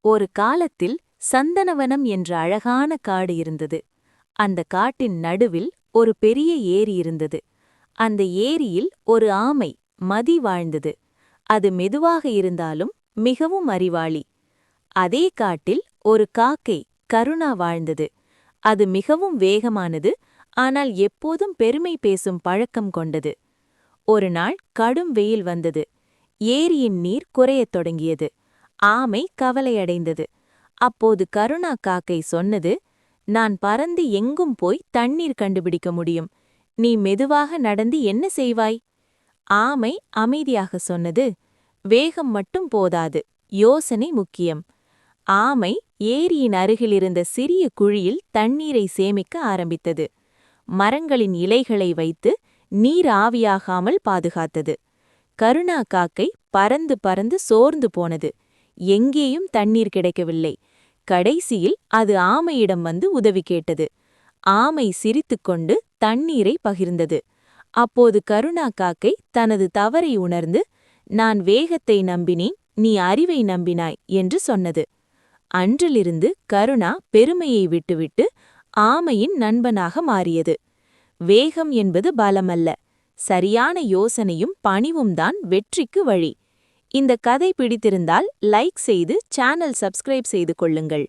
ஒரு காலத்தில் சந்தனவனம் என்ற அழகான காடு இருந்தது. அந்த காட்டின் நடுவில் ஒரு பெரிய ஏரி இருந்தது. அந்த ஏரியில் ஒரு ஆமை மதி வாழ்ந்தது. அது மெதுவாக இருந்தாலும் மிகவும் அறிவாளி. அதே காட்டில் ஒரு காக்கை கருணா வாழ்ந்தது. அது மிகவும் வேகமானது, ஆனால் எப்போதும் பெருமை பேசும் பழக்கம் கொண்டது. ஒரு நாள் கடும் வெயில் வந்தது. ஏரியின் நீர் குறையத் தொடங்கியது. ஆமை கவலையடைந்தது. அப்போது கருணா காக்கை சொன்னது, நான் பறந்து எங்கும் போய் தண்ணீர் கண்டுபிடிக்க முடியும். நீ மெதுவாக நடந்து என்ன செய்வாய்? ஆமை அமைதியாக சொன்னது, வேகம் மட்டும் போதாது, யோசனை முக்கியம். ஆமை ஏரியின் அருகிலிருந்த சிறிய குழியில் தண்ணீரை சேமிக்க ஆரம்பித்தது. மரங்களின் இலைகளை வைத்து நீர் ஆவியாகாமல் பாதுகாத்தது. கருணா காக்கை பறந்து பறந்து சோர்ந்து போனது. எங்கேயும் தண்ணீர் கிடைக்கவில்லை. கடைசியில் அது ஆமையிடம் வந்து உதவி கேட்டது. ஆமை சிரித்துக்கொண்டு தண்ணீரை பகிர்ந்தது. அப்போது கருணா காக்கை தனது தவறை உணர்ந்து, நான் வேகத்தை நம்பினேன், நீ அறிவை நம்பினாய் என்று சொன்னது. அன்றிலிருந்து கருணா பெருமையை விட்டுவிட்டு ஆமையின் நண்பனாக மாறியது. வேகம் என்பது பலமல்ல, சரியான யோசனையும் பணிவும்தான் வெற்றிக்கு வழி. இந்த கதை பிடித்திருந்தால் லைக் செய்து சேனல் சப்ஸ்கிரைப் செய்து கொள்ளுங்கள்.